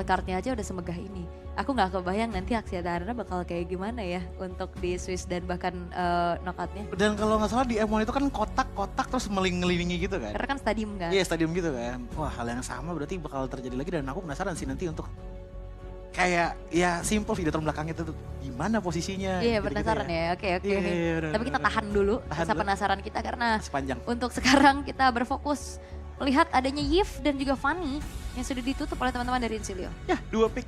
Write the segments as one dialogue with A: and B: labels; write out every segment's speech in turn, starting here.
A: cardnya aja udah semegah ini. Aku nggak kebayang nanti Aksiatana bakal kayak gimana ya untuk di Swiss dan bahkan knockoutnya.
B: Dan kalau nggak salah di M1 itu kan kotak-kotak terus ngelilingi gitu kan.
A: Karena kan stadium kan.
B: Iya stadium gitu kan. Wah hal yang sama berarti bakal terjadi lagi dan aku penasaran sih nanti untuk kayak ya simple video terbelakangnya itu tuh gimana posisinya.
A: Iya
B: gitu-gitu
A: penasaran ya, oke.
B: Iya, iya, benar,
A: Tapi kita
B: benar.
A: tahan dulu
B: Tahan
A: rasa
B: dulu.
A: penasaran kita karena
B: Sepanjang.
A: untuk sekarang kita berfokus melihat adanya Yves dan juga Fanny yang sudah ditutup oleh teman-teman dari Insilio.
B: Ya 2 pick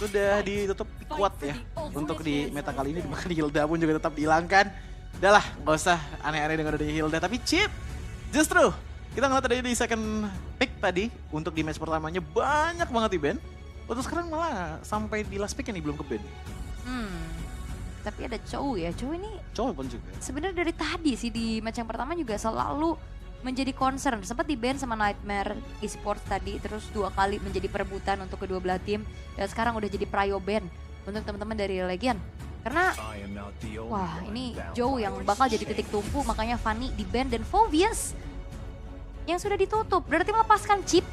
B: sudah ditutup pick kuat ya untuk di meta kali ini. Bahkan Hilda pun juga tetap dihilangkan. Udah lah gak usah aneh-aneh dengan adanya Hilda. Tapi Chip justru kita ngeliat tadi di second pick tadi untuk di match pertamanya banyak banget di ban. Untuk sekarang malah sampai di last pick nih belum ke ban.
A: Tapi ada Chow ya, Chow ini
B: Cowok pun juga.
A: sebenarnya dari tadi sih di match yang pertama juga selalu menjadi concern. Sempat di ban sama Nightmare Esports tadi, terus 2 kali menjadi perebutan untuk kedua belah tim. Dan sekarang udah jadi prio ban untuk teman-teman dari Legion. Karena wah ini Joe yang bakal jadi titik tumpu, makanya Fanny di ban dan Phoveus yang sudah ditutup. Berarti melepaskan Chip,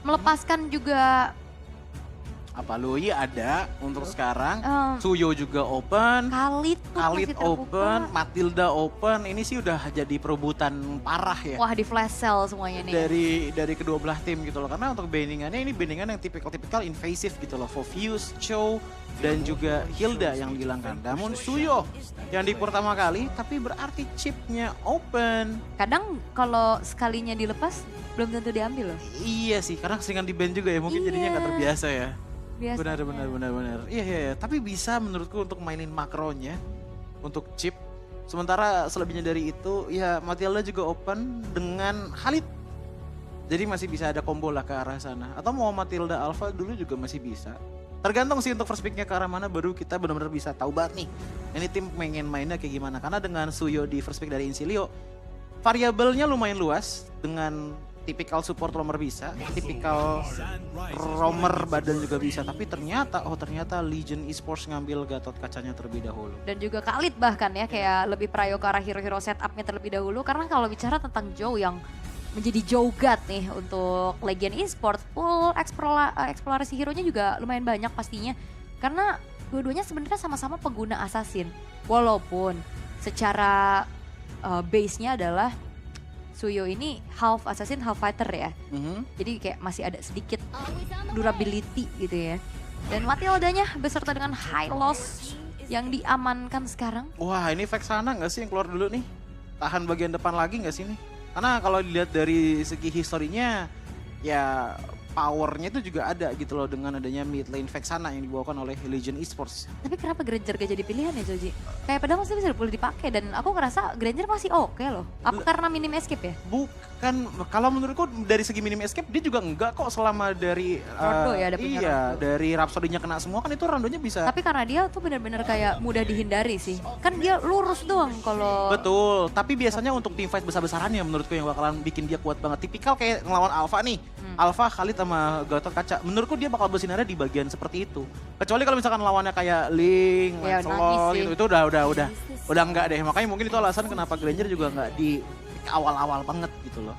A: melepaskan juga
B: Apa Lui ada untuk sekarang.
A: em,
B: Suyo juga open.
A: Khalid tuh
B: Khalid
A: masih terbuka.
B: open, Matilda open. Ini sih udah jadi perebutan parah ya.
A: Wah di flash sale semuanya nih.
B: Dari kedua belah tim gitu loh. Karena untuk bandingannya ini bandingan yang tipikal invasif gitu loh. Phoveus, Chow, dan juga Hilda yang dihilangkan. Namun Suyo yang di pertama kali tapi berarti chipnya open.
A: Kadang kalau sekalinya dilepas belum tentu diambil loh.
B: Iya sih, karena keseringan di band juga ya. Mungkin jadinya nggak
A: Iya.
B: terbiasa ya.
A: Biasanya.
B: Benar. Iya. Tapi bisa menurutku untuk mainin makronya untuk chip. Sementara selebihnya dari itu ya Matilda juga open dengan Khalid. Jadi masih bisa ada combo lah ke arah sana. Atau mau Matilda Alpha dulu juga masih bisa. Tergantung sih untuk first picknya ke arah mana baru kita benar-benar bisa tahu banget nih. Ini tim pengen mainnya kayak gimana. Karena dengan Suyo di first pick dari Insilio, variabelnya lumayan luas dengan tipikal support roamer bisa, tipikal roamer badan juga bisa, tapi ternyata Legion Esports ngambil Gatot kacanya terlebih dahulu.
A: Dan juga Khalid bahkan ya kayak lebih prio ke arah hero-hero setupnya terlebih dahulu. Karena kalau bicara tentang Joe yang menjadi Joe God nih untuk Legion Esports, full eksplorasi hero-nya juga lumayan banyak pastinya. Karena dua-duanya sebenarnya sama-sama pengguna assassin. Walaupun secara base-nya adalah Suyo ini half assassin, half fighter ya. Jadi kayak masih ada sedikit durability gitu ya. Dan Matildanya beserta dengan high loss yang diamankan sekarang.
B: Wah ini Vexana nggak sih yang keluar dulu nih? Tahan bagian depan lagi nggak sih nih? Karena kalau dilihat dari segi historinya ya powernya itu juga ada gitu loh dengan adanya mid lane Vexana yang dibawakan oleh Legion Esports.
A: Tapi kenapa Granger gak jadi pilihan ya Joji? Kayak padahal masih bisa boleh dipakai dan aku ngerasa Granger masih oke loh. Apa karena minim escape ya?
B: Bukan, kalau menurutku dari segi minim escape dia juga enggak kok selama dari
A: Rondo ya, ada punya
B: iya
A: Rondo.
B: dari Rhapsody-nya kena semua kan itu rondonya bisa.
A: Tapi karena dia tuh benar-benar kayak mudah dihindari sih. Kan dia lurus doang kalau
B: Betul, tapi biasanya untuk tim fight besar-besarannya menurutku yang bakalan bikin dia kuat banget. Tipikal kayak ngelawan Alpha nih. Alpha Khalid sama Gatot Kaca. Menurutku dia bakal bersinarnya di bagian seperti itu. Kecuali kalau misalkan lawannya kayak Link,
A: Ya,
B: Lancelot
A: nangis sih.
B: gitu. Itu udah enggak deh. Makanya mungkin itu alasan kenapa Granger juga enggak di awal-awal banget gitu loh.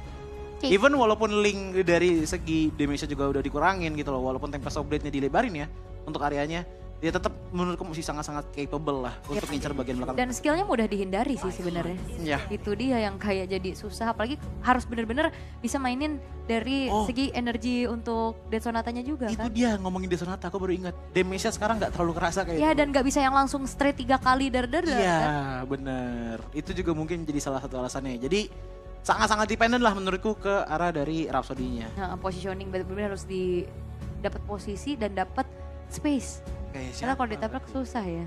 A: Oke.
B: Even walaupun Link dari segi damage juga udah dikurangin gitu loh. Walaupun Tempest of Blade-nya dilebarin ya untuk areanya. Dia tetap menurutku masih sangat-sangat capable lah untuk ngincar bagian belakang.
A: dan skillnya mudah dihindari sih sebenarnya.
B: Ya.
A: Itu dia yang kayak jadi susah. Apalagi harus benar-benar bisa mainin dari
B: Oh.
A: segi energi untuk Death Sonatanya juga
B: Itu
A: kan.
B: dia ngomongin Desonata, aku baru ingat. Damage-nya sekarang nggak terlalu kerasa kayak
A: Ya
B: itu.
A: dan gak bisa yang langsung straight 3 kali dar-dar
B: Iya,
A: kan.
B: bener. Itu juga mungkin jadi salah satu alasannya. Jadi sangat-sangat dependen lah menurutku ke arah dari Rhapsody-nya.
A: Nah, positioning benar-benar harus dapat posisi dan dapat space.
B: Kayak
A: Karena
B: siapa?
A: kalau ditabrak susah ya.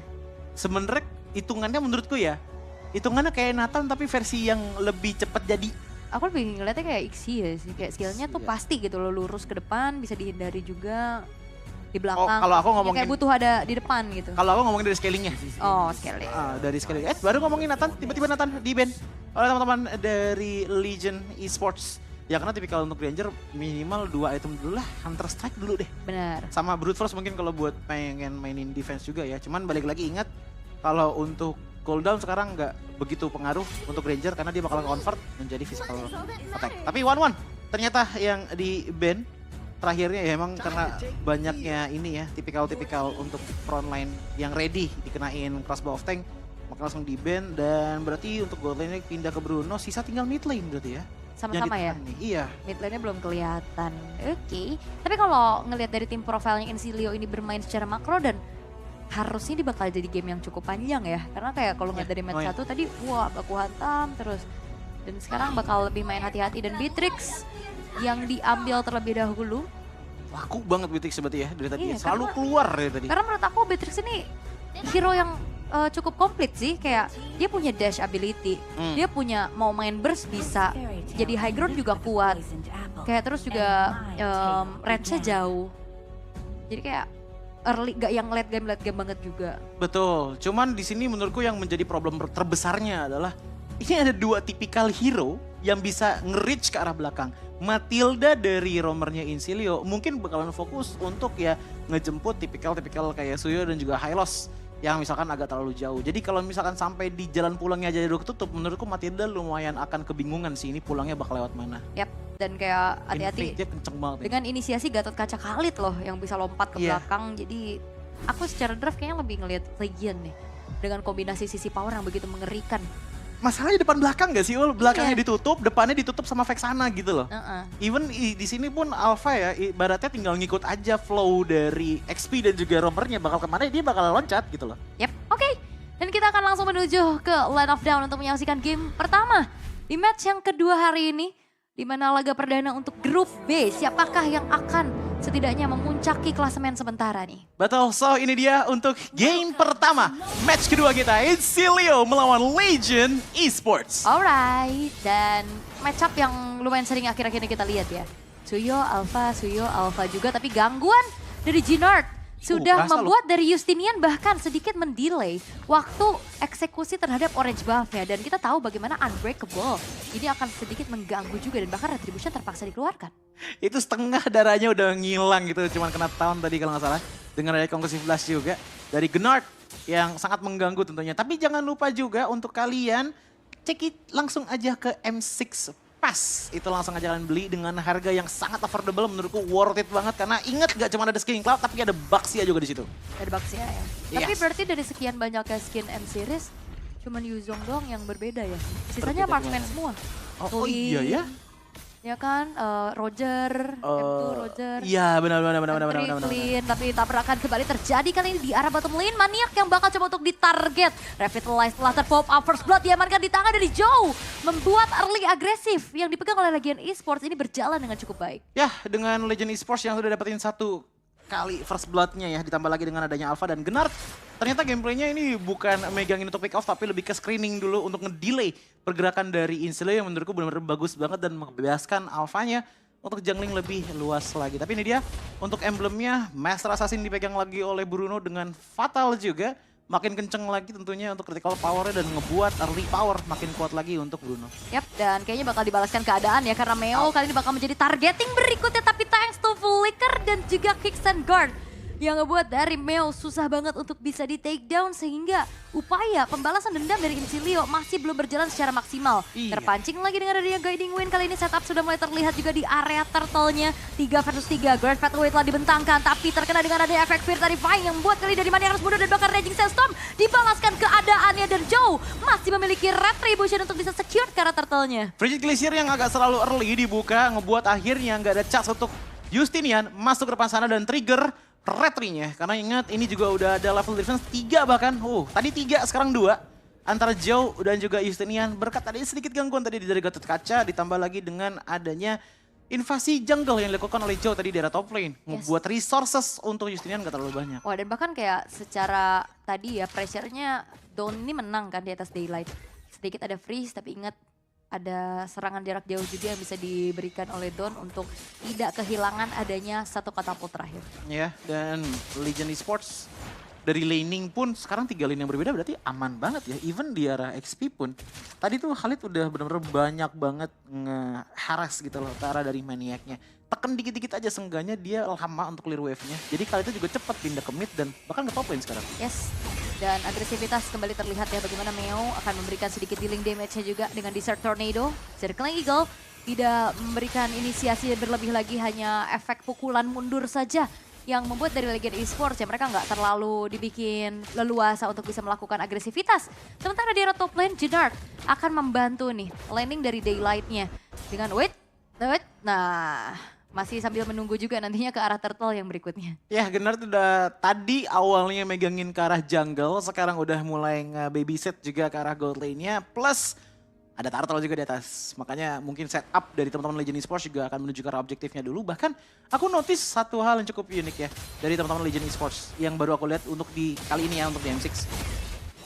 B: Sebenernya hitungannya menurutku ya, hitungannya kayak Nathan tapi versi yang lebih cepat jadi.
A: Aku lebih ngeliatnya kayak Ixi ya sih. Kayak skillnya tuh
B: Iya.
A: pasti gitu loh, lurus ke depan, bisa dihindari juga di
B: Oh,
A: belakang.
B: kalau aku
A: Ya,
B: ngomongin
A: kayak butuh ada di depan gitu.
B: kalau aku ngomongin dari scalingnya.
A: Oh, sekali.
B: Dari scaling. Baru ngomongin Nathan, tiba-tiba Nathan di ban oleh teman-teman dari Legion Esports. Ya karena tipikal untuk Granger minimal 2 item dulu lah, Hunter Strike dulu deh.
A: Benar.
B: Sama Brute Force mungkin kalau buat pengen mainin defense juga ya. Cuman balik lagi ingat kalau untuk cooldown sekarang nggak begitu pengaruh untuk Ranger karena dia bakal convert menjadi physical attack. Tapi 1-1 ternyata yang di ban terakhirnya ya emang karena banyaknya ini ya, tipikal-tipikal untuk frontline yang ready dikenain crossbow of tank, maka langsung di-ban dan berarti untuk gold lane pindah ke Bruno, sisa tinggal mid lane berarti ya.
A: Sama-sama ya?
B: Nih. Iya.
A: Mid lane-nya belum kelihatan. Oke. Tapi kalau ngelihat dari tim profilnya Incilia ini bermain secara makro dan harusnya dia bakal jadi game yang cukup panjang ya. Karena kayak kalau ngeliat dari match 1 tadi, wah baku hantam terus. Dan sekarang bakal lebih main hati-hati dan Beatrix yang diambil terlebih dahulu.
B: Laku banget Beatrix berarti ya dari tadi.
A: Iya,
B: Selalu keluar dari tadi.
A: Karena menurut aku Beatrix ini hero yang cukup komplit sih. Kayak dia punya dash ability, dia punya mau main burst bisa, jadi high ground juga kuat. Kayak terus juga range-nya jauh. Jadi kayak early, gak yang late game banget juga.
B: Betul, cuman di sini menurutku yang menjadi problem terbesarnya adalah ini ada dua tipikal hero yang bisa nge-reach ke arah belakang. Matilda dari roamernya Incilia mungkin bakalan fokus untuk ya ngejemput tipikal-tipikal kayak Suyo dan juga Hylos yang misalkan agak terlalu jauh. Jadi kalau misalkan sampai di jalan pulangnya aja udah ketutup, menurutku Matilda lumayan akan kebingungan sih ini pulangnya bakal lewat mana.
A: Yap, dan kayak hati-hati
B: Invade-nya kenceng banget.
A: dengan inisiasi Gatot Kaca Khalid loh yang bisa lompat ke
B: Iya.
A: belakang. Jadi aku secara draft kayaknya lebih ngelihat Legion nih. Dengan kombinasi sisi power yang begitu mengerikan.
B: Masalahnya depan belakang gak sih Ul? Belakangnya ditutup, depannya ditutup sama Vexana gitu loh. Even di sini pun Alpha ya, ibaratnya tinggal ngikut aja flow dari XP dan juga roamernya bakal kemana dia bakal loncat gitu loh.
A: Yap, oke. Dan kita akan langsung menuju ke Line of Down untuk menyaksikan game pertama di match yang kedua hari ini. Di mana laga perdana untuk grup B, siapakah yang akan setidaknya memuncaki klasemen sementara nih?
B: Betul, so ini dia untuk game pertama. Match kedua kita, Incilia melawan Legion Esports.
A: Alright, dan match up yang lumayan sering akhir-akhir ini kita lihat ya. Suyo Alpha juga, tapi gangguan dari Ginard sudah
B: berasa
A: membuat dari Justinian bahkan sedikit mendelay waktu eksekusi terhadap orange buff-nya. Dan kita tahu bagaimana Unbreakable ini akan sedikit mengganggu juga dan bahkan Retribution terpaksa dikeluarkan.
B: Itu setengah darahnya udah ngilang gitu, cuman kena tahun tadi kalau nggak salah. Dengan ada Concussive Blast juga dari Gnard yang sangat mengganggu tentunya. Tapi jangan lupa juga untuk kalian langsung aja ke M6 Pass. Itu langsung aja kalian beli dengan harga yang sangat affordable, menurutku worth it banget. Karena ingat gak cuma ada skin Cloud, tapi ada Baxia juga di situ.
A: Ada Baxia ya. Tapi berarti dari sekian banyaknya skin M-Series, cuman Yuzong doang yang berbeda ya? Sisanya marksman semua.
B: Oh iya ya?
A: Ya kan, Roger, M2 Roger.
B: Iya benar.
A: Flynn, tapi tabrakan kembali terjadi kali ini di arah bottom lane. Maniak yang bakal coba untuk ditarget. Revitalize setelah terpop up first blood diamankan di tangan dari Joe. Membuat early agresif yang dipegang oleh Legion Esports ini berjalan dengan cukup baik.
B: Ya, dengan Legion Esports yang sudah dapetin satu kali first blood-nya ya, ditambah lagi dengan adanya Alpha dan Gnard. Ternyata gameplaynya ini bukan megangin untuk pick off, tapi lebih ke screening dulu untuk ngedelay pergerakan dari Incilia yang menurutku benar-benar bagus banget dan membebaskan Alphanya untuk jungling lebih luas lagi. Tapi ini dia untuk emblemnya, Master Assassin dipegang lagi oleh Bruno dengan fatal juga. Makin kenceng lagi tentunya untuk critical power-nya dan ngebuat early power makin kuat lagi untuk Bruno.
A: Yap, dan kayaknya bakal dibalaskan keadaan ya karena Meo kali ini bakal menjadi targeting berikutnya, tapi thanks to Flicker dan juga Kicks and Guard yang ngebuat dari Meo susah banget untuk bisa di take down sehingga upaya pembalasan dendam dari Incilia masih belum berjalan secara maksimal.
B: Iya.
A: Terpancing lagi dengan adanya Guiding Wind, kali ini setup sudah mulai terlihat juga di area turtle-nya. 3 versus 3, Grand Fatway telah dibentangkan tapi terkena dengan adanya efek Fear Terrifying yang membuat kali dari mana harus mundur dan bahkan Raging Sandstorm dibalaskan keadaannya dan Joe masih memiliki Retribution untuk bisa secure ke arah turtle-nya.
B: Frigid Glacier yang agak selalu early dibuka ngebuat akhirnya nggak ada chance untuk Justinian masuk ke depan sana dan trigger retrinya. Karena ingat ini juga udah ada level defense 3 bahkan. Tadi 3 sekarang 2. Antara Joe dan juga Justinian berkat tadi sedikit gangguan tadi dari Gatot Kaca ditambah lagi dengan adanya invasi jungle yang dilakukan oleh Joe tadi di daerah top lane. Membuat resources untuk Justinian gak terlalu banyak.
A: Wah, dan bahkan kayak secara tadi ya pressure-nya Dawn ini menang kan di atas Daylight. Sedikit ada freeze tapi ingat ada serangan jarak jauh juga yang bisa diberikan oleh Dawn untuk tidak kehilangan adanya satu katapult terakhir.
B: Ya, dan Legion Esports dari laning pun sekarang 3 lane yang berbeda berarti aman banget ya. Even di arah XP pun. Tadi tuh Khalid udah benar-benar banyak banget nge-harass gitu loh ke arah dari maniaknya. Tekan dikit-dikit aja seenggaknya dia lama untuk clear wave-nya. Jadi Khalid itu juga cepat pindah ke mid dan bahkan ke top lane sekarang.
A: Yes. Dan agresivitas kembali terlihat ya bagaimana Meo akan memberikan sedikit dealing damage-nya juga dengan Desert Tornado. Circling Eagle tidak memberikan inisiasi yang berlebih lagi, hanya efek pukulan mundur saja yang membuat dari Legion Esports ya mereka nggak terlalu dibikin leluasa untuk bisa melakukan agresivitas. Sementara di top lane, Jennard akan membantu nih landing dari Daylight-nya dengan wait. Nah, masih sambil menunggu juga nantinya ke arah turtle yang berikutnya.
B: Ya, Jennard udah tadi awalnya megangin ke arah jungle, sekarang udah mulai nge-babysit juga ke arah gold lane-nya, plus ada turtle juga di atas. Makanya mungkin setup dari teman-teman Legion Esports juga akan menuju ke arah objektifnya dulu. Bahkan aku notice satu hal yang cukup unik ya dari teman-teman Legion Esports yang baru aku lihat untuk di kali ini ya, untuk di M6.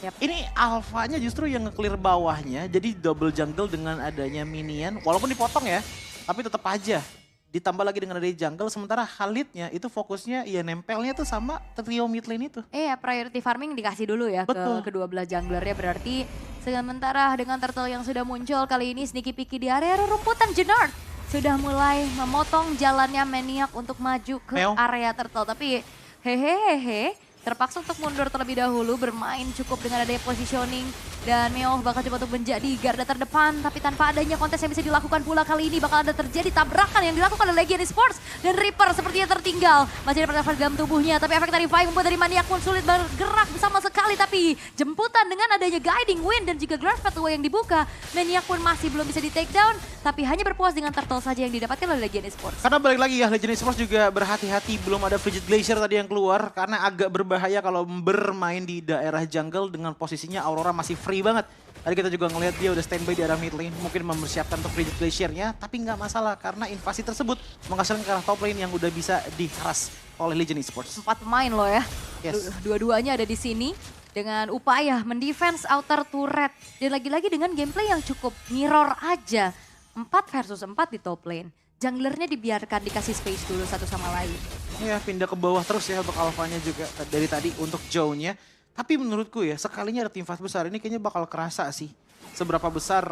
A: Yep.
B: Ini alfanya justru yang nge-clear bawahnya, jadi double jungle dengan adanya minion. Walaupun dipotong ya, tapi tetap aja ditambah lagi dengan adanya jungle. Sementara Khalidnya itu fokusnya ya nempelnya tuh sama trio mid lane itu.
A: Priority farming dikasih dulu ya
B: Betul.
A: ke kedua belah junglernya. Berarti sementara dengan turtle yang sudah muncul kali ini sneaky picky di area rumputan, Jennard sudah mulai memotong jalannya Maniac untuk maju ke area turtle. Tapi hehehe, terpaksa untuk mundur terlebih dahulu, bermain cukup dengan adanya positioning. Dan Meo bakal coba untuk menjadi garda terdepan, tapi tanpa adanya kontes yang bisa dilakukan pula kali ini bakal ada terjadi tabrakan yang dilakukan oleh Legion Esports. Dan Reaper sepertinya tertinggal, masih ada efek dalam tubuhnya, tapi efek dari Vibe membuat dari Maniac pun sulit bergerak sama sekali. Tapi jemputan dengan adanya Guiding Wind dan juga Glass Pathway yang dibuka, Maniac pun masih belum bisa di take down, tapi hanya berpuas dengan turtle saja yang didapatkan oleh Legion Esports.
B: Karena balik lagi ya, Legion Esports juga berhati-hati belum ada Frigid Glacier tadi yang keluar, karena agak berbahaya kalau bermain di daerah jungle dengan posisinya Aurora masih free banget. Tadi kita juga ngelihat dia udah standby di arah mid lane, mungkin mempersiapkan untuk Frigid Glacier-nya, tapi nggak masalah karena invasi tersebut menghasilkan ke arah top lane yang udah bisa diharas oleh Legion Esports.
A: 4 pemain loh ya,
B: Yes.
A: dua-duanya ada di sini dengan upaya mendefense outer turret. Dan lagi-lagi dengan gameplay yang cukup mirror aja, 4 versus 4 di top lane. Junglernya dibiarkan dikasih space dulu satu sama lain.
B: Ya, pindah ke bawah terus ya untuk alfanya juga dari tadi untuk Joe-nya. Tapi menurutku ya, sekalinya ada tim fast besar ini kayaknya bakal kerasa sih seberapa besar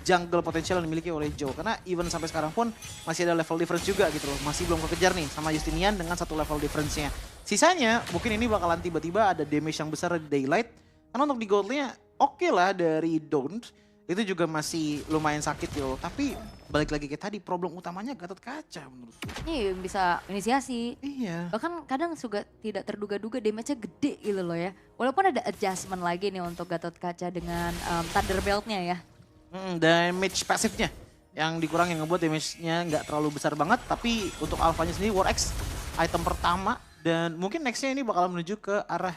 B: jungle potensial yang dimiliki oleh Joe. Karena even sampai sekarang pun masih ada level difference juga gitu loh. Masih belum kekejar nih sama Justinian dengan satu level difference-nya. Sisanya mungkin ini bakalan tiba-tiba ada damage yang besar di Daylight. Karena untuk di gold-nya oke lah dari Don't. Itu juga masih lumayan sakit yo. Tapi balik lagi kayak tadi, problem utamanya Gatot Kaca menurutku.
A: Ini bisa inisiasi.
B: Iya.
A: Bahkan kadang juga tidak terduga-duga damage-nya gede gitu loh ya. Walaupun ada adjustment lagi nih untuk Gatot Kaca dengan Thunder Belt-nya ya.
B: Damage pasifnya yang dikurangin ngebuat damage-nya nggak terlalu besar banget. Tapi untuk alfanya sendiri War X item pertama. Dan mungkin next-nya ini bakal menuju ke arah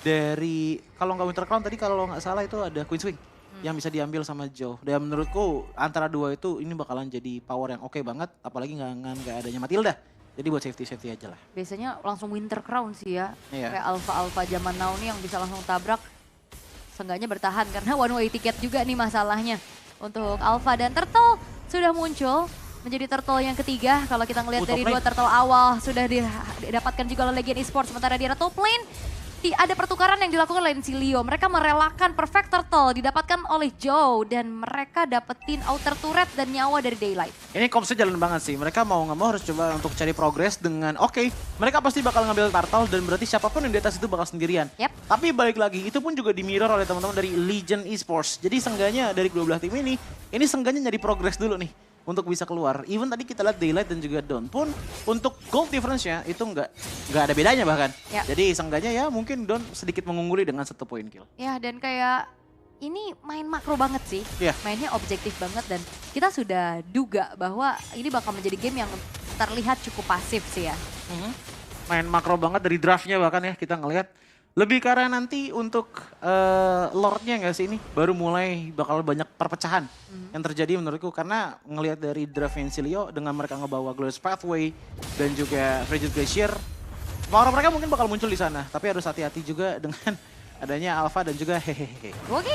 B: dari, kalau nggak Winter Crown tadi kalau nggak salah itu ada Queen's Wing. Yang bisa diambil sama Joe. Dan menurutku antara dua itu ini bakalan jadi power yang oke banget. Apalagi nggak adanya Matilda. Jadi buat safety aja lah.
A: Biasanya langsung Winter Crown sih ya.
B: Iya.
A: Kayak alpha-alpha zaman now nih yang bisa langsung tabrak. Seenggaknya bertahan karena one way ticket juga nih masalahnya. Untuk alpha dan turtle sudah muncul. Menjadi turtle yang ketiga. Kalau kita ngelihat dari dua turtle awal sudah didapatkan juga oleh Legion Esports. Sementara di top lane ada pertukaran yang dilakukan oleh Incilio. Mereka merelakan Perfect Turtle didapatkan oleh Joe dan mereka dapetin outer turret dan nyawa dari Daylight.
B: Ini kompsnya jalan banget sih. Mereka mau nggak mau harus coba untuk cari progres dengan oke, mereka pasti bakal ngambil turtle dan berarti siapapun yang di atas itu bakal sendirian.
A: Yep.
B: Tapi balik lagi, itu pun juga di mirror oleh teman-teman dari Legion Esports. Jadi seenggaknya dari kedua belah tim ini seenggaknya nyari progres dulu nih untuk bisa keluar. Even tadi kita lihat Daylight dan juga Dawn pun untuk gold difference-nya itu nggak ada bedanya bahkan.
A: Ya.
B: Jadi seenggaknya ya mungkin Dawn sedikit mengungguli dengan 1 poin kill.
A: Ya dan kayak ini main makro banget sih.
B: Iya.
A: Mainnya objektif banget dan kita sudah duga bahwa ini bakal menjadi game yang terlihat cukup pasif sih ya.
B: Main makro banget dari draftnya bahkan ya kita ngelihat. Lebih karena nanti untuk Lordnya nggak sih ini baru mulai bakal banyak perpecahan yang terjadi menurutku. Karena ngelihat dari draft Incilio dengan mereka ngebawa Glorious Pathway dan juga Frigid Glacier. Power mereka mungkin bakal muncul di sana. Tapi harus hati-hati juga dengan adanya Alpha dan juga hehehe.
A: Oke,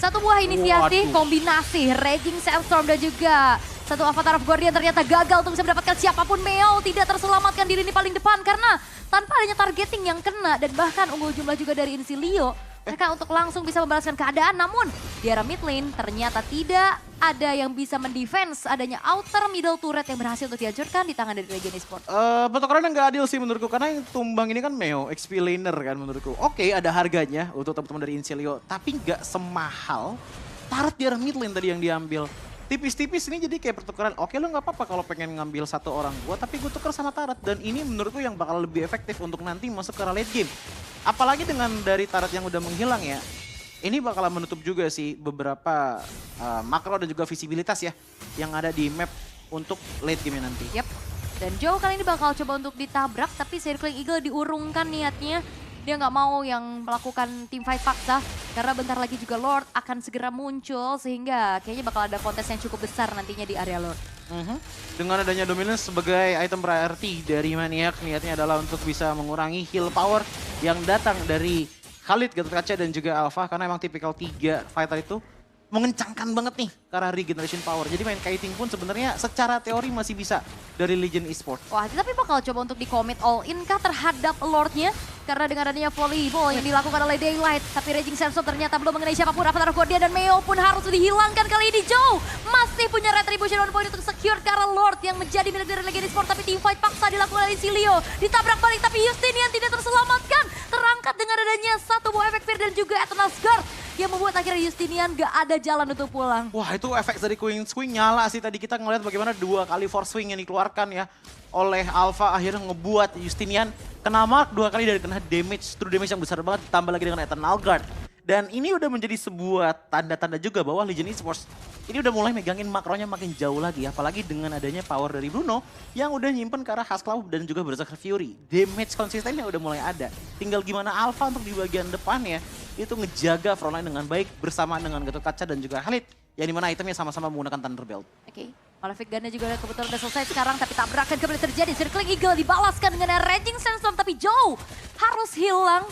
A: satu buah inisiasi kombinasi Raging Sandstorm dan juga satu Avatar of Guardian ternyata gagal untuk bisa mendapatkan siapapun. Meo tidak terselamatkan diri di paling depan karena tanpa adanya targeting yang kena dan bahkan unggul jumlah juga dari Incilio. Mereka untuk langsung bisa membalaskan keadaan, namun di arah mid lane ternyata tidak ada yang bisa mendefense adanya outer middle turret yang berhasil untuk dihancurkan di tangan dari Legion Esports.
B: Pertukaran yang gak adil sih menurutku karena yang tumbang ini kan Meo, XP laner kan menurutku. Oke, ada harganya untuk teman-teman dari Incilio, tapi gak semahal turret di arah mid lane tadi yang diambil. tipis-tipis ini jadi kayak pertukaran. Oke lu nggak apa-apa kalau pengen ngambil satu orang gua, tapi gue tuker sama Tarat. Dan ini menurutku yang bakal lebih efektif untuk nanti masuk ke late game. Apalagi dengan dari Tarat yang udah menghilang ya. Ini bakalan menutup juga sih beberapa makro dan juga visibilitas ya yang ada di map untuk late game nanti.
A: Yap. Dan Joe kali ini bakal coba untuk ditabrak, tapi Circling Eagle diurungkan niatnya. Dia nggak mau yang melakukan team fight paksa, karena bentar lagi juga Lord akan segera muncul, sehingga kayaknya bakal ada kontes yang cukup besar nantinya di area Lord.
B: Dengan adanya Dominance sebagai item priority dari Maniac, niatnya adalah untuk bisa mengurangi heal power yang datang dari Khalid, Gatot dan juga Alpha, karena emang tipikal 3 fighter itu mengencangkan banget nih ke arah regeneration power. Jadi main kiting pun sebenarnya secara teori masih bisa dari Legion Esports.
A: Wah, tapi bakal coba untuk di-commit all-in kah terhadap Lordnya? Karena dengan adanya volleyball yang dilakukan oleh Daylight, tapi Raging Sandstorm ternyata belum mengenai siapapun. Avatar Guardian dan Meo pun harus dihilangkan kali ini. Joe masih punya retribution on point untuk secure karena Lord yang menjadi milik dari Legion Esports, tapi team fight paksa dilakukan oleh Silio. Ditabrak balik, tapi Justinian tidak terselamatkan. Terangkat dengan adanya satu buah efek fear dan juga Eternal Guard yang membuat akhirnya Justinian gak ada jalan untuk pulang.
B: Wah itu efek dari Queen Swing nyala sih. Tadi kita ngeliat bagaimana 2 kali force swing yang dikeluarkan ya oleh Alpha, akhirnya ngebuat Justinian kena mark 2 kali dan kena damage, true damage yang besar banget, ditambah lagi dengan Eternal Guard. Dan ini udah menjadi sebuah tanda-tanda juga bahwa Legion Esports ini udah mulai megangin makronya makin jauh lagi. Apalagi dengan adanya power dari Bruno yang udah nyimpen ke arah Haskell dan juga Berserker Fury. Damage konsistennya udah mulai ada. Tinggal gimana Alpha untuk di bagian depannya itu ngejaga frontline dengan baik bersama dengan Gatot Kaca dan juga Khalid. Yang dimana itemnya sama-sama menggunakan Thunderbolt.
A: Oke. Malefic Gun-nya juga kebetulan udah selesai sekarang, tapi tabrakan kembali terjadi. Circling Eagle dibalaskan dengan Raging Sandstorm, tapi Joe harus hilang.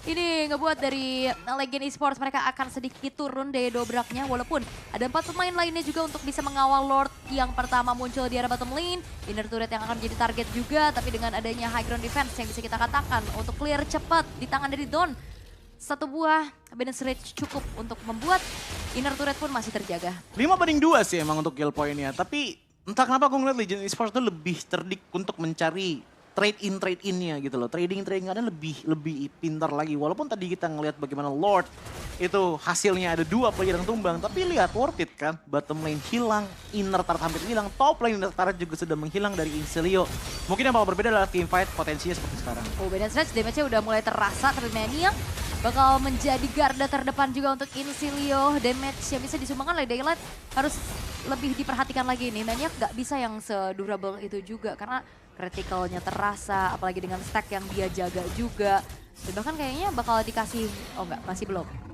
A: Ini ngebuat dari Legion Esports mereka akan sedikit turun daya dobraknya, walaupun ada 4 pemain lainnya juga untuk bisa mengawal Lord yang pertama muncul di arah bottom lane. Inner turret yang akan menjadi target juga, tapi dengan adanya high ground defense yang bisa kita katakan untuk clear cepat di tangan dari Don. Satu buah balance rate cukup untuk membuat inner turret pun masih terjaga.
B: 5-2 sih emang untuk kill point-nya, tapi entah kenapa aku ngeliat Legion Esports itu lebih cerdik untuk mencari trade in-nya gitu loh. Trading-tradingnya lebih pintar lagi. Walaupun tadi kita ngelihat bagaimana Lord itu hasilnya ada 2 player yang tumbang, tapi lihat worth it kan. Bottom lane hilang, inner turret hampir hilang, top lane inner turret juga sudah menghilang dari Insilio. Mungkin yang bakal berbeda adalah team fight potensinya seperti sekarang.
A: Oh, balance rate damage-nya udah mulai terasa, tapi Maniac bakal menjadi garda terdepan juga untuk Insilio. Damage yang bisa disumbangkan oleh Daylight harus lebih diperhatikan lagi nih. Maniac gak bisa yang sedurable itu juga karena criticalnya terasa, apalagi dengan stack yang dia jaga juga. Dan bahkan kayaknya bakal dikasih, oh enggak, masih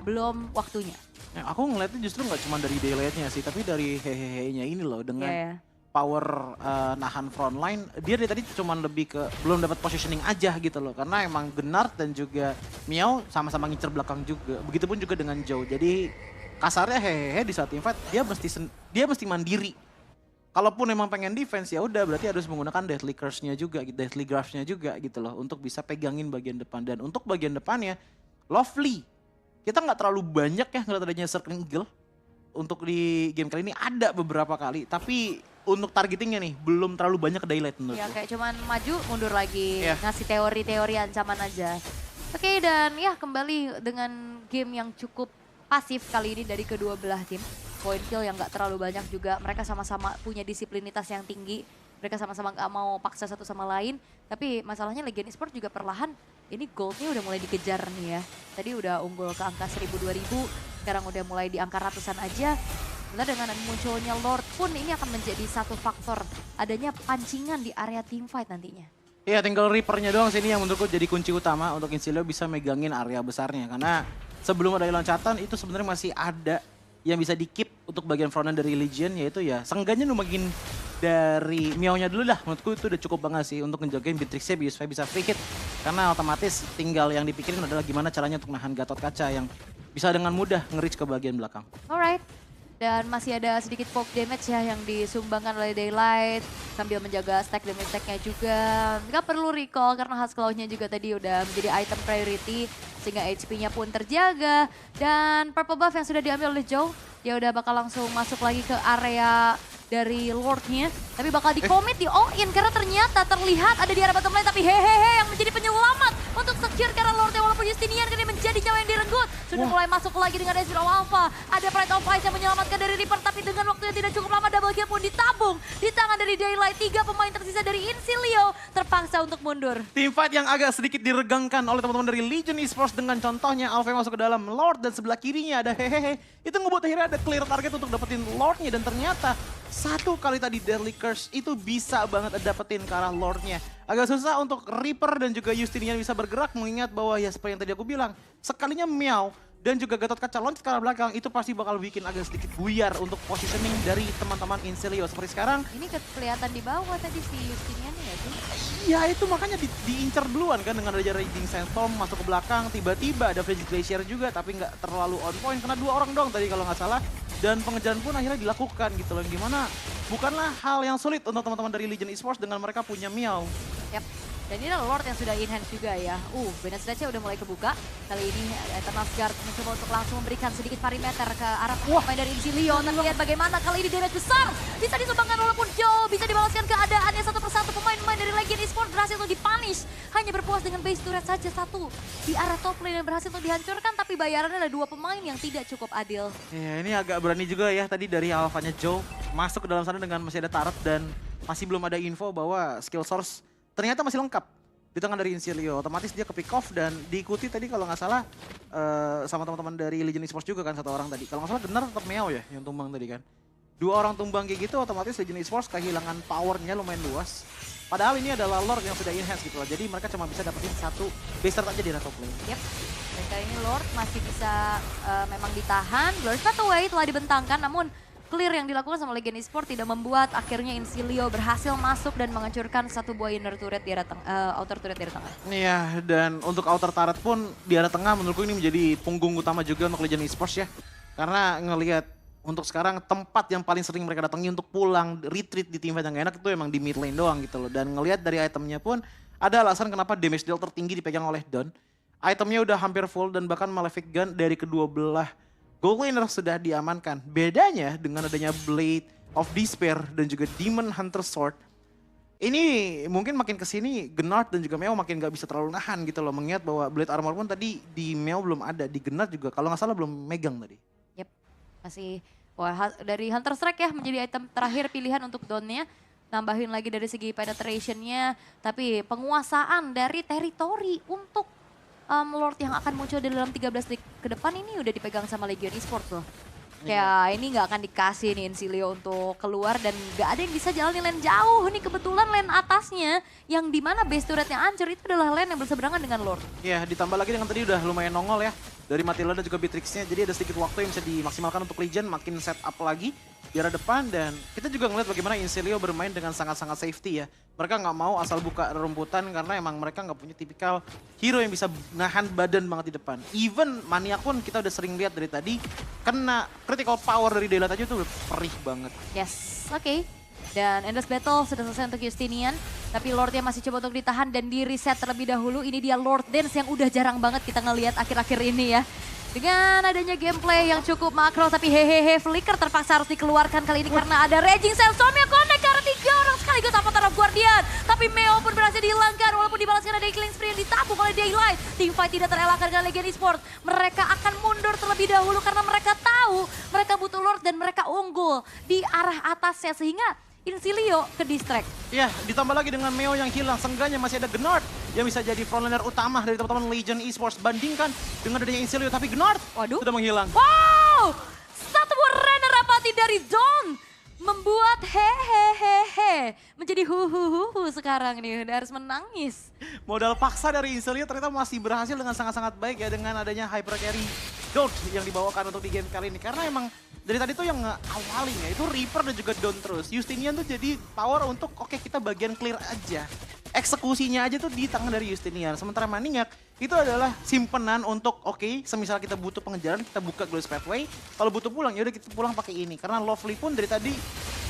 A: belum waktunya.
B: Nah, aku ngeliatnya justru nggak cuma dari Daylight-nya sih, tapi dari hehehe-nya ini loh dengan power nahan frontline. Dia dari tadi cuma lebih ke belum dapat positioning aja gitu loh, karena emang Genard dan juga Miao sama-sama ngincer belakang juga. Begitupun juga dengan Joe. Jadi kasarnya hehehe di saat team fight dia mesti mandiri. Kalaupun emang pengen defense ya udah berarti harus menggunakan Deathly Curse-nya juga, Deathly Grasp-nya juga gitu loh untuk bisa pegangin bagian depan. Dan untuk bagian depannya Lovely. Kita nggak terlalu banyak ya ngeliat adanya Circling Eagle. Untuk di game kali ini ada beberapa kali, tapi untuk targetingnya nih belum terlalu banyak ke Daylight menurut
A: Ya
B: gue.
A: kayak cuman maju mundur lagi, ngasih teori-teori ancaman aja. Oke, dan ya kembali dengan game yang cukup pasif kali ini dari kedua belah tim. Point kill yang gak terlalu banyak juga, mereka sama-sama punya disiplinitas yang tinggi. Mereka sama-sama gak mau paksa satu sama lain. Tapi masalahnya Legion Esports juga perlahan, ini goldnya udah mulai dikejar nih ya. Tadi udah unggul ke angka 1000-2000, sekarang udah mulai di angka ratusan aja. Nah dengan munculnya Lord pun ini akan menjadi satu faktor adanya pancingan di area teamfight nantinya.
B: Iya tinggal Reaper-nya doang sih ini yang menurutku jadi kunci utama untuk Insilio bisa megangin area besarnya. Karena sebelum ada loncatan itu sebenarnya masih ada yang bisa di-keep untuk bagian frontend dari Legion, yaitu ya seenggaknya numagin dari Miao-nya dulu lah. Menurutku itu udah cukup banget sih untuk ngejagain Beatrix-nya supaya bisa free hit. Karena otomatis tinggal yang dipikirin adalah gimana caranya untuk nahan Gatot Kaca yang bisa dengan mudah nge-reach ke bagian belakang.
A: Alright. Dan masih ada sedikit poke damage ya yang disumbangkan oleh Daylight sambil menjaga stack damage stacknya juga. Nggak perlu recall karena Haskell-nya juga tadi udah menjadi item priority sehingga HP-nya pun terjaga. Dan purple buff yang sudah diambil oleh Joe ya udah bakal langsung masuk lagi ke area dari Lord-nya. Tapi bakal di-commit, di-all-in karena ternyata terlihat ada di area bottom lane. Tapi hehehe yang menjadi penyelamat untuk secure karena Lord-nya walaupun Justinian kini menjadi nyawa yang direnggut. sudah mulai masuk lagi dengan Ezreal Alpha. Ada Pride of Ice yang menyelamatkan dari Reaper, tapi dengan waktu yang tidak cukup lama, double kill pun ditabung di tangan dari Daylight. 3 pemain tersisa dari Incilia terpaksa untuk mundur.
B: Teamfight yang agak sedikit diregangkan oleh teman-teman dari Legion Esports dengan contohnya Alpha yang masuk ke dalam Lord dan sebelah kirinya ada hehehe. Itu ngebuat akhirnya ada clear target untuk dapetin Lordnya dan ternyata satu kali tadi Deadly Curse itu bisa banget dapetin ke arah Lordnya. Agak susah untuk Reaper dan juga Justinian bisa bergerak mengingat bahwa ya seperti yang tadi aku bilang, sekalinya Meow dan juga Gatot Kaca loncat ke arah belakang itu pasti bakal bikin agak sedikit buyar untuk positioning dari teman-teman Incilia. Seperti sekarang.
A: Ini kelihatan di bawah tadi si Justinian ya sih?
B: Iya itu makanya diincar duluan kan dengan ada Raging Sandstorm masuk ke belakang. Tiba-tiba ada Frigid Glacier juga tapi nggak terlalu on point karena 2 orang dong tadi kalau nggak salah. Dan pengejaran pun akhirnya dilakukan gitu loh. Gimana bukanlah hal yang sulit untuk teman-teman dari Legion Esports dengan mereka punya Meow.
A: Yap. Dan ini adalah Lord yang sudah in-hand juga ya. Banner Sledge udah mulai kebuka. Kali ini Eternal Guard mencoba untuk langsung memberikan sedikit perimeter ke arah pemain dari Incilia. Tapi lihat bagaimana kali ini damage besar. Bisa disumbangkan walaupun jauh. Bisa dibalaskan keadaannya satu persatu. Pemain-pemain dari Legion Esports berhasil untuk dipunish. Hanya berpuas dengan base turret saja satu. Di arah top lane yang berhasil untuk dihancurkan. Tapi bayarannya ada 2 pemain yang tidak cukup adil.
B: Ya ini agak berani juga ya tadi dari Alphanya Joe. Masuk ke dalam sana dengan masih ada turret dan masih belum ada info bahwa skill source ternyata masih lengkap di tangan dari Incilia. Otomatis dia ke pick off dan diikuti tadi kalau nggak salah sama teman-teman dari Legion Esports juga kan 1 orang tadi. Kalau nggak salah benar tetap Meow ya yang tumbang tadi kan. 2 orang tumbang kayak gitu otomatis Legion Esports kehilangan powernya lumayan luas. Padahal ini adalah Lord yang sudah enhance gitu lah. Jadi mereka cuma bisa dapetin 1 base turret aja di top lane.
A: Yep. Dan kali ini Lord masih bisa memang ditahan. Glorious Pathway telah dibentangkan namun clear yang dilakukan sama Legion Esports tidak membuat akhirnya Incilia berhasil masuk dan menghancurkan 1 buah inner turret di arah outer turret di arah tengah.
B: Iya, dan untuk outer turret pun di arah tengah menurutku ini menjadi punggung utama juga untuk Legion Esports ya. Karena ngelihat untuk sekarang tempat yang paling sering mereka datangi untuk pulang retreat di teamfight yang enak itu emang di mid lane doang gitu loh. Dan ngelihat dari itemnya pun ada alasan kenapa damage deal tertinggi dipegang oleh Dawn. Itemnya udah hampir full dan bahkan Malefic Gun dari kedua belah gold laner sudah diamankan. Bedanya dengan adanya Blade of Despair dan juga Demon Hunter Sword. Ini mungkin makin kesini Gnard dan juga Meow makin gak bisa terlalu nahan gitu loh. Mengingat bahwa Blade Armor pun tadi di Meow belum ada. Di Gnard juga kalau nggak salah belum megang tadi.
A: Yep, masih dari Hunter Strike ya menjadi item terakhir pilihan untuk Dawn-nya. Nambahin lagi dari segi penetration-nya. Tapi penguasaan dari teritori untuk Lord yang akan muncul di dalam 13 detik ke depan ini udah dipegang sama Legion Esports loh. Kayak ini nggak akan dikasih nih Incilia untuk keluar dan nggak ada yang bisa jalanin lane jauh. Nih kebetulan lane atasnya yang dimana base turretnya hancur itu adalah lane yang berseberangan dengan Lord.
B: Iya ditambah lagi dengan tadi udah lumayan nongol ya. Dari Matilda dan juga Beatrix-nya. Jadi ada sedikit waktu yang bisa dimaksimalkan untuk Legion makin set up lagi di arah depan. Dan kita juga ngeliat bagaimana Incilia bermain dengan sangat-sangat safety ya. Mereka nggak mau asal buka rumputan karena emang mereka nggak punya tipikal hero yang bisa nahan badan banget di depan. Even Maniac pun kita udah sering lihat dari tadi kena critical power dari Daylight aja tuh udah perih banget.
A: Yes, oke. Dan Endless Battle sudah selesai untuk Justinian. Tapi Lordnya masih coba untuk ditahan dan di reset terlebih dahulu. Ini dia Lord Dance yang udah jarang banget kita ngelihat akhir-akhir ini ya. Dengan adanya gameplay yang cukup makro tapi hehehe Flicker terpaksa harus dikeluarkan kali ini karena ada Raging Sandstorm yang connect karena 3 orang sekaligus Avatar of Guardian. Tapi Meow pun berhasil dihilangkan walaupun dibalaskan ada killing spree yang ditabung oleh Daylight. Teamfight tidak terelakkan dengan Legion Esports. Mereka akan mundur terlebih dahulu karena mereka tahu mereka butuh Lord dan mereka unggul di arah atasnya sehingga Incilia ke distract.
B: Ya, ditambah lagi dengan Meow yang hilang. Seenggaknya masih ada Gnard yang bisa jadi frontliner utama dari teman-teman Legion Esports. Bandingkan dengan adanya Incilia, tapi Gnard sudah menghilang.
A: Wow! Satu buah Renner Apathy dari Dawn membuat hehehehe menjadi huhuhuhu sekarang nih. Udah harus menangis.
B: Modal paksa dari Incilia ternyata masih berhasil dengan sangat-sangat baik ya dengan adanya Hyper Carry Dodge yang dibawakan untuk di game kali ini. Karena emang dari tadi tuh yang awalin ya, itu Reaper dan juga Dawn terus. Justinian tuh jadi power untuk oke kita bagian clear aja. Eksekusinya aja tuh di tangan dari Justinian. Sementara Maniac itu adalah simpenan untuk oke, semisal kita butuh pengejaran kita buka Glorious Pathway. Kalau butuh pulang ya udah kita pulang pakai ini. Karena Lovely pun dari tadi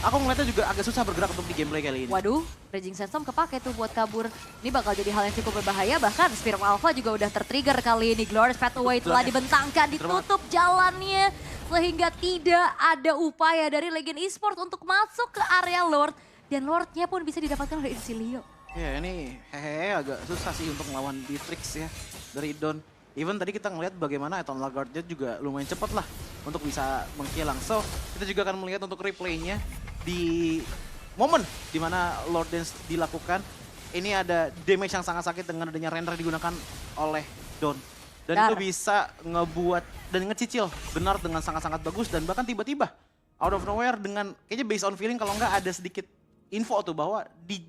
B: aku ngeliatnya juga agak susah bergerak untuk di gameplay kali ini.
A: Waduh, Raging Sandstorm kepake tuh buat kabur. Ini bakal jadi hal yang cukup berbahaya. Bahkan Spear of Alpha juga udah tertrigger kali ini. Glorious Pathway telah dibentangkan, ditutup jalannya. Sehingga tidak ada upaya dari Legion Esports untuk masuk ke area Lord. Dan Lordnya pun bisa didapatkan oleh Incilia.
B: Ya ini hehehe agak susah sih untuk melawan Beatrix ya dari Dawn. Even tadi kita ngelihat bagaimana Eton Lagarde juga lumayan cepat lah untuk bisa menghilang. So, kita juga akan melihat untuk replaynya di momen dimana Lord Dance dilakukan. Ini ada damage yang sangat sakit dengan adanya render digunakan oleh Dawn. Dan itu bisa ngebuat dan ngecicil benar dengan sangat-sangat bagus. Dan bahkan tiba-tiba out of nowhere dengan kayaknya based on feeling kalau nggak ada sedikit info tuh bahwa di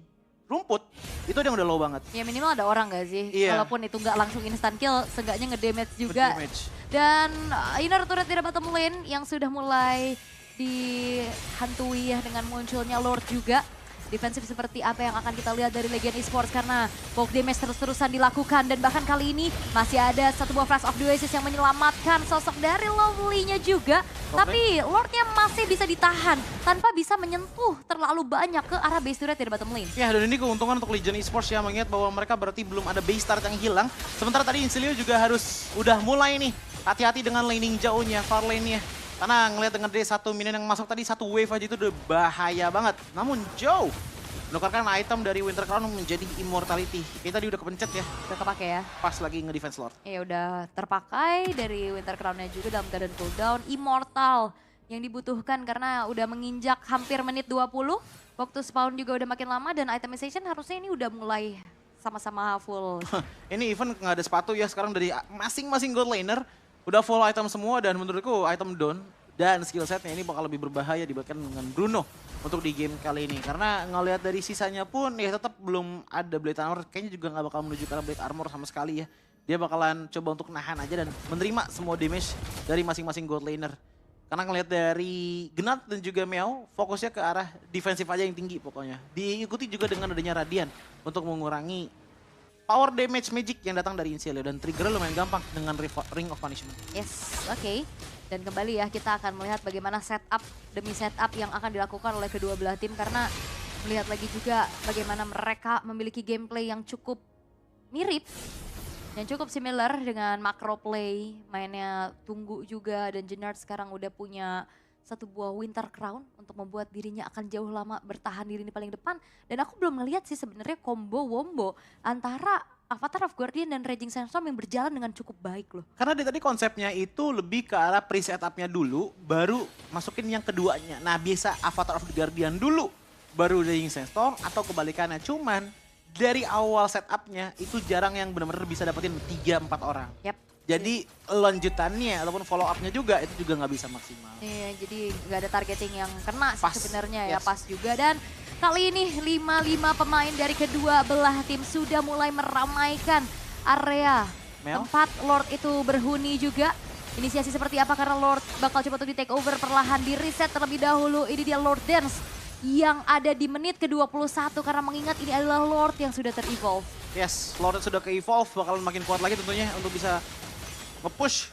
B: rumput itu ada yang udah low banget.
A: Ya minimal ada orang gak sih?
B: Iya.
A: Walaupun itu nggak langsung instant kill, seenggaknya ngedamage juga.
B: Damage.
A: Dan inner turret di bottom lane yang sudah mulai dihantui ya dengan munculnya Lord juga. Defensif seperti apa yang akan kita lihat dari Legion Esports karena poke damage terus-terusan dilakukan dan bahkan kali ini masih ada satu buah Flash of the Oasis yang menyelamatkan sosok dari Lovely-nya juga. Tapi Lord-nya masih bisa ditahan tanpa bisa menyentuh terlalu banyak ke arah base turret dari bottom lane.
B: Ya, dan ini keuntungan untuk Legion Esports ya, mengingat bahwa mereka berarti belum ada base start yang hilang. Sementara tadi Insilio juga harus udah mulai nih hati-hati dengan laning jauhnya, far lane-nya. Karena ngelihat dengan D1 minion yang masuk tadi, satu wave aja itu udah bahaya banget. Namun Joe menukarkan item dari Winter Crown menjadi Immortality. Kita tadi udah kepencet ya.
A: Udah kepake ya.
B: Pas lagi nge-defense Lord.
A: Ya udah terpakai dari Winter Crown-nya juga dalam keadaan cooldown. Immortal yang dibutuhkan karena udah menginjak hampir menit 20. Waktu spawn juga udah makin lama dan itemization harusnya ini udah mulai sama-sama full.
B: Ini even nggak ada sepatu ya sekarang dari masing-masing gold laner. Udah full item semua dan menurutku item Dawn dan skill setnya ini bakal lebih berbahaya dibandingkan dengan Bruno untuk di game kali ini. Karena ngelihat dari sisanya pun ya tetap belum ada Blade Armor. Kayaknya juga nggak bakal menuju ke arah Blade Armor sama sekali ya. Dia bakalan coba untuk nahan aja dan menerima semua damage dari masing-masing gold laner. Karena ngelihat dari Gnat dan juga Meow fokusnya ke arah defensif aja yang tinggi pokoknya. Diikuti juga dengan adanya Radiant untuk mengurangi power damage magic yang datang dari Insilio dan triggernya lumayan gampang dengan Ring of Punishment.
A: Yes, oke. Dan kembali ya kita akan melihat bagaimana setup demi setup yang akan dilakukan oleh kedua belah tim karena melihat lagi juga bagaimana mereka memiliki gameplay yang cukup mirip, yang cukup similar dengan macro play, mainnya tunggu juga dan Jenard sekarang udah punya satu buah Winter Crown untuk membuat dirinya akan jauh lama bertahan diri di paling depan. Dan aku belum ngeliat sih sebenarnya combo wombo antara Avatar of Guardian dan Raging Sandstorm yang berjalan dengan cukup baik loh.
B: Karena tadi konsepnya itu lebih ke arah pre-setupnya dulu, baru masukin yang keduanya. Nah biasa Avatar of the Guardian dulu, baru Raging Sandstorm atau kebalikannya. Cuman dari awal setupnya itu jarang yang benar-benar bisa dapetin 3-4 orang.
A: Yap.
B: Jadi lanjutannya ataupun follow up-nya juga itu juga nggak bisa maksimal.
A: Iya, jadi nggak ada targeting yang kena sih
B: Pas,
A: sebenarnya ya,
B: yes.
A: pas juga. Dan kali ini 5-5 pemain dari kedua belah tim sudah mulai meramaikan area
B: Mel?
A: tempat Lord itu berhuni juga. Inisiasi seperti apa karena Lord bakal coba untuk di take over perlahan, di reset terlebih dahulu. Ini dia Lord Dance yang ada di menit ke-21 karena mengingat ini adalah Lord yang sudah ter-evolve.
B: Yes, Lord sudah ke-evolve, bakalan makin kuat lagi tentunya untuk bisa nge-push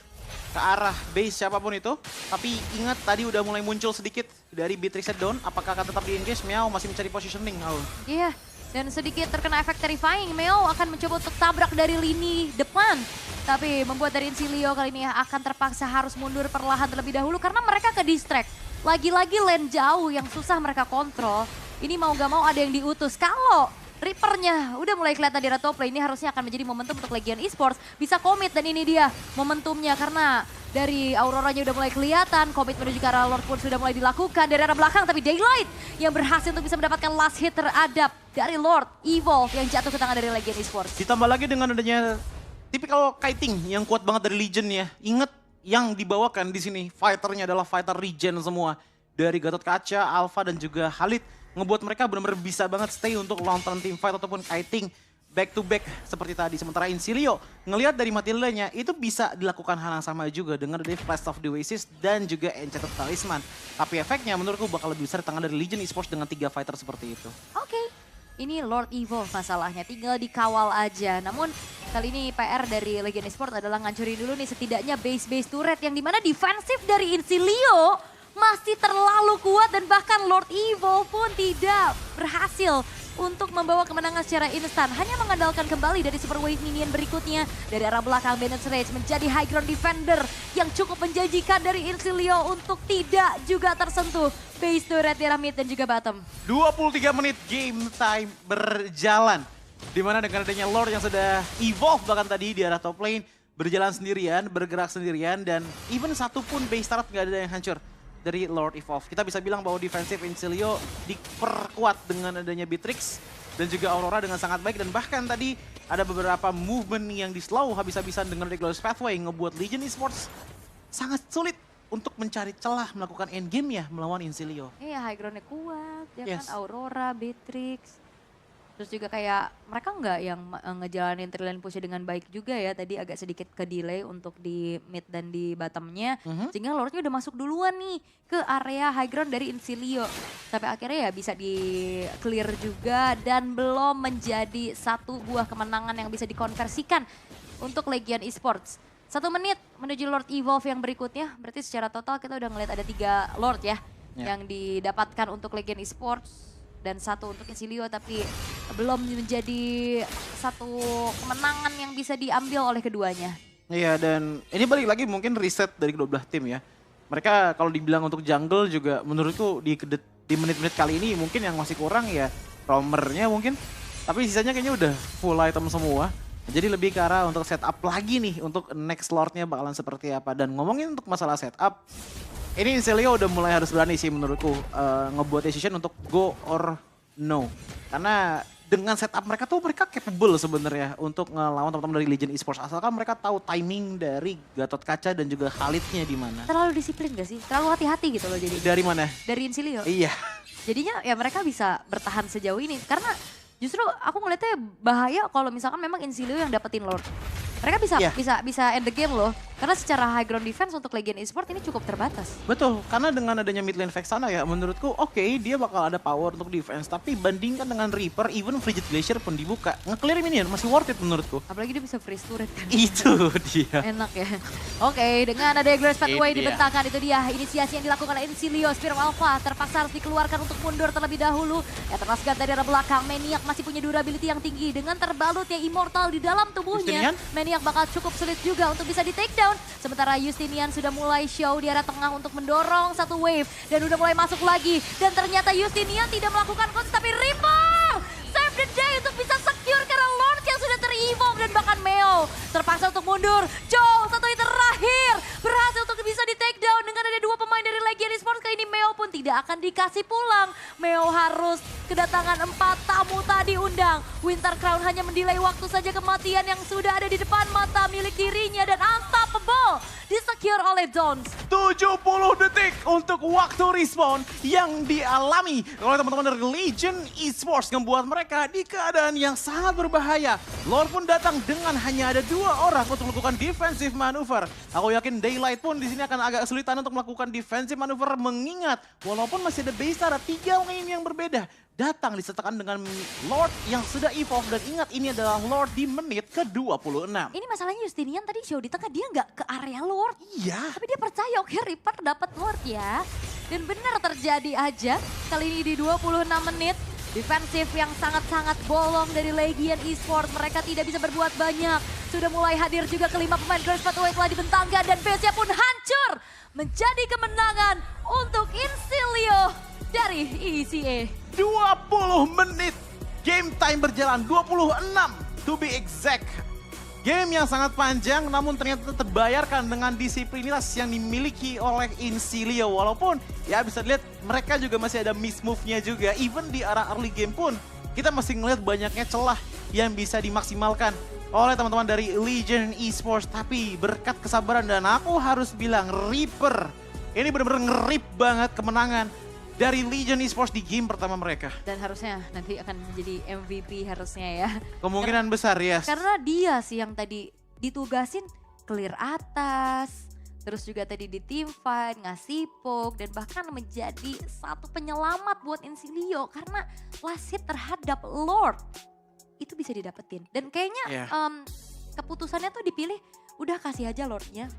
B: ke arah base siapapun itu. Tapi ingat tadi udah mulai muncul sedikit dari Beatrix Dawn. Apakah akan tetap di-engage? Meow masih mencari positioning.
A: Iya, dan sedikit terkena efek terrifying. Meow akan mencoba untuk tabrak dari lini depan. Tapi membuat dari Insilio kali ini akan terpaksa harus mundur perlahan terlebih dahulu karena mereka ke-distract. Lagi-lagi lane jauh yang susah mereka kontrol. Ini mau gak mau ada yang diutus. Kalau Reaper-nya udah mulai kelihatan di top lane, ini harusnya akan menjadi momentum untuk Legion Esports. Bisa komit dan ini dia momentumnya karena dari Aurora-nya udah mulai kelihatan. Komit menuju ke arah Lord pun sudah mulai dilakukan dari arah belakang. Tapi Daylight yang berhasil untuk bisa mendapatkan last hit terhadap dari Lord Evolve yang jatuh ke tangan dari Legion Esports.
B: Ditambah lagi dengan adanya tipikal kiting yang kuat banget dari Legion ya. Ingat yang dibawakan di sini fighternya adalah fighter regen semua. Dari Gatot Kaca, Alpha dan juga Khalid. Ngebuat mereka benar-benar bisa banget stay untuk long term team fight ataupun kiting back to back seperti tadi. Sementara Insilio ngelihat dari Matildanya itu bisa dilakukan hal yang sama juga dengan dari Flash of the Oasis dan juga Enchanted Talisman. Tapi efeknya menurutku bakal lebih besar di tangan dari Legion Esports dengan 3 fighter seperti itu.
A: Oke. Ini Lord Evolve masalahnya, tinggal dikawal aja. Namun kali ini PR dari Legion Esports adalah ngancurin dulu nih setidaknya base-base turret yang dimana defensif dari Insilio masih terlalu kuat dan bahkan Lord Evolve pun tidak berhasil untuk membawa kemenangan secara instan. Hanya mengandalkan kembali dari super wave minion berikutnya dari arah belakang Bandit's Rage menjadi high ground defender yang cukup menjanjikan dari Insilio untuk tidak juga tersentuh base turret di arah mid dan juga bottom.
B: 23 menit game time berjalan. Dimana dengan adanya Lord yang sudah evolve bahkan tadi di arah top lane. berjalan sendirian, bergerak sendirian, dan even satu pun base turret nggak ada yang hancur dari Lord Evolve. Kita bisa bilang bahwa defensive Incilia diperkuat dengan adanya Beatrix dan juga Aurora dengan sangat baik, dan bahkan tadi ada beberapa movement yang di slow habis-habisan dengan Ridiculous Pathway ngebuat Legion Esports sangat sulit untuk mencari celah melakukan endgame ya melawan Incilia.
A: Iya, high ground-nya kuat, ya
B: Yes.
A: kan, Aurora, Beatrix. Terus juga kayak mereka nggak yang ngejalanin trill push dengan baik juga ya. Tadi agak sedikit ke delay untuk di mid dan di bottomnya. Sehingga Lordnya udah masuk duluan nih ke area high ground dari Incilia. Sampai akhirnya ya bisa di clear juga dan belum menjadi satu buah kemenangan yang bisa dikonversikan untuk Legion Esports. 1 menit menuju Lord Evolve yang berikutnya. Berarti secara total kita udah ngeliat ada 3 Lord ya. Yang didapatkan untuk Legion Esports. Dan 1 untuk Incilia, tapi belum menjadi satu kemenangan yang bisa diambil oleh keduanya.
B: Iya, dan ini balik lagi mungkin riset dari kedua belah tim ya. Mereka kalau dibilang untuk jungle juga menurutku di menit-menit kali ini mungkin yang masih kurang ya roamernya mungkin. Tapi sisanya kayaknya udah full item semua. Jadi lebih ke arah untuk setup lagi nih untuk next lordnya bakalan seperti apa. Dan ngomongin untuk masalah setup, ini Incilia udah mulai harus berani sih menurutku ngebuat decision untuk go or no. Karena dengan setup mereka tuh mereka capable sebenarnya untuk ngelawan teman-teman dari Legion Esports. Asalkan mereka tahu timing dari Gatot Kaca dan juga Khalidnya di mana.
A: Terlalu disiplin gak sih? Terlalu hati-hati gitu loh jadi.
B: Dari mana?
A: Dari Incilia.
B: Iya.
A: Jadinya ya mereka bisa bertahan sejauh ini. Karena justru aku ngeliatnya bahaya kalau misalkan memang Incilia yang dapetin Lord. Mereka bisa end the game loh. Karena secara high ground defense untuk Legion Esports ini cukup terbatas.
B: Betul, karena dengan adanya mid lane Vexana ya menurutku oke, dia bakal ada power untuk defense. Tapi bandingkan dengan Reaper, even Frigid Glacier pun dibuka. Nge-clear minion masih worth it menurutku.
A: Apalagi dia bisa freeze turret kan.
B: Itu dia.
A: Enak ya. Oke, dengan ada Glorious Pathway
B: Itu dia.
A: dibentangkan, itu dia inisiasi yang dilakukan oleh Incilia. Spiral Alpha terpaksa harus dikeluarkan untuk mundur terlebih dahulu. Ya termasuk dari arah belakang, Maniac masih punya durability yang tinggi. Dengan terbalutnya Immortal di dalam tubuhnya,
B: Justinian?
A: Maniac bakal cukup sulit juga untuk bisa di take down. Sementara Justinian sudah mulai show di arah tengah untuk mendorong satu wave. Dan udah mulai masuk lagi. Dan ternyata Justinian tidak melakukan counter, tapi Reaper save the day untuk bisa secure karena Lord yang sudah ter-evolve dan bahkan Meo terpaksa untuk mundur. Joe satu hit terakhir berhasil untuk bisa di take down dengan ada 2 pemain dari Legion Esports. Kali ini Meo pun tidak akan dikasih pulang. Meo harus kedatangan 4 tamu tadi undang. Winter Crown hanya mendelay waktu saja kematian yang sudah ada di depan mata milik dirinya dan unstoppable disecure oleh Dons.
B: 70 detik untuk waktu respawn yang dialami oleh teman-teman dari Legion Esports membuat mereka di keadaan yang sangat berbahaya. Lord pun datang dengan hanya ada 2 orang untuk melakukan defensive manuver. Aku yakin Daylight pun di sini akan agak kesulitan untuk melakukan defensive manuver mengingat walaupun masih ada base ada 3 lane yang berbeda. Datang disertakan dengan Lord yang sudah evolve dan ingat ini adalah Lord di menit ke-26.
A: Ini masalahnya Justinian tadi show di tengah, dia nggak ke area Lord.
B: Iya.
A: Tapi dia percaya, oke Reaper dapat Lord ya. Dan benar terjadi aja kali ini di 26 menit. Defensif yang sangat-sangat bolong dari Legion Esports. Mereka tidak bisa berbuat banyak. Sudah mulai hadir juga kelima pemain Glorious Pathway telah dibentangkan dan base-nya pun hancur. Menjadi kemenangan untuk Incilia dari ECA.
B: 20 menit game time berjalan, 26 to be exact. Game yang sangat panjang namun ternyata terbayarkan dengan disiplinitas yang dimiliki oleh Incilia. Walaupun ya bisa dilihat mereka juga masih ada miss move-nya juga. Even di arah early game pun kita masih ngelihat banyaknya celah yang bisa dimaksimalkan oleh teman-teman dari Legion Esports. Tapi berkat kesabaran dan aku harus bilang Reaper ini benar-benar ngerip banget kemenangan dari Legion Esports di game pertama mereka.
A: Dan harusnya nanti akan menjadi MVP harusnya ya.
B: Kemungkinan besar ya.
A: Karena dia sih yang tadi ditugasin clear atas. Terus juga tadi di team fight, ngasih poke. Dan bahkan menjadi satu penyelamat buat Incilia. Karena last hit terhadap Lord. Itu bisa didapetin. Dan kayaknya keputusannya tuh dipilih, udah kasih aja Lordnya.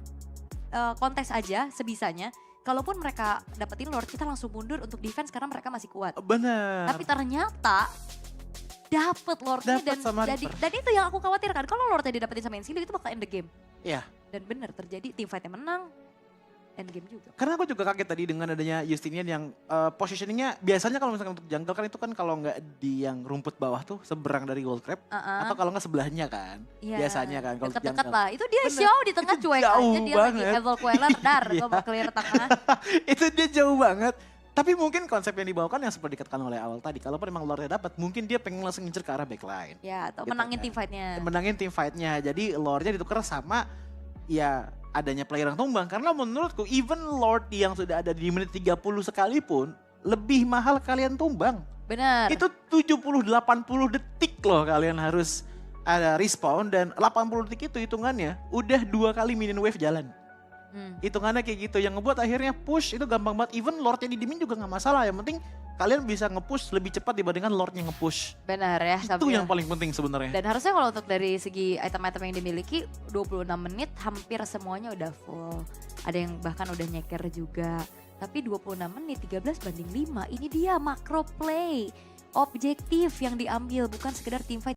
A: Kontes aja sebisanya. Kalaupun mereka dapetin Lord, kita langsung mundur untuk defense karena mereka masih kuat.
B: Bener.
A: Tapi ternyata dapet Lordnya dan itu yang aku khawatirkan. Kalau Lordnya didapetin sama Incilia itu bakal end the game.
B: Iya.
A: Dan benar terjadi, team fight-nya menang. endgame juga.
B: Karena aku juga kaget tadi dengan adanya Justinian yang positioningnya biasanya kalau misalkan untuk jungle kan itu kan kalau nggak di yang rumput bawah tuh seberang dari gold crab atau kalau nggak sebelahnya kan
A: Iya,
B: biasanya kan kalau untuk
A: deket-deket
B: jungle.
A: lah. Itu dia
B: Bener,
A: show di tengah
B: itu
A: cuek
B: jauh
A: aja dia lagi
B: banget.
A: Evil Queller, dar
B: Iya.
A: gue mau clear tengah.
B: Itu dia jauh banget. Tapi mungkin konsep yang dibawakan yang seperti dikatakan oleh awal tadi, kalaupun memang Lordnya dapat, mungkin dia pengen langsung ngincer ke arah backline.
A: Ya, atau
B: Gitu
A: menangin
B: kan.
A: team fight-nya.
B: Menangin tim fight-nya. Jadi Lordnya ditukar sama ya adanya player yang tumbang. Karena menurutku even Lord yang sudah ada di menit 30 sekalipun, lebih mahal kalian tumbang.
A: Bener.
B: Itu 70-80 detik loh kalian harus ada respawn dan 80 detik itu hitungannya udah 2 kali minion wave jalan. Hitungannya kayak gitu yang ngebuat akhirnya push itu gampang banget. Even Lordnya didimin juga nggak masalah. Yang penting kalian bisa nge-push lebih cepat dibandingkan Lordnya nge-push.
A: Benar ya.
B: Itu yang paling penting sebenarnya.
A: Dan harusnya kalau untuk dari segi item-item yang dimiliki 26 menit hampir semuanya udah full. Ada yang bahkan udah nyeker juga. Tapi 26 menit 13/5 ini dia macro play. Objektif yang diambil bukan sekedar team fight.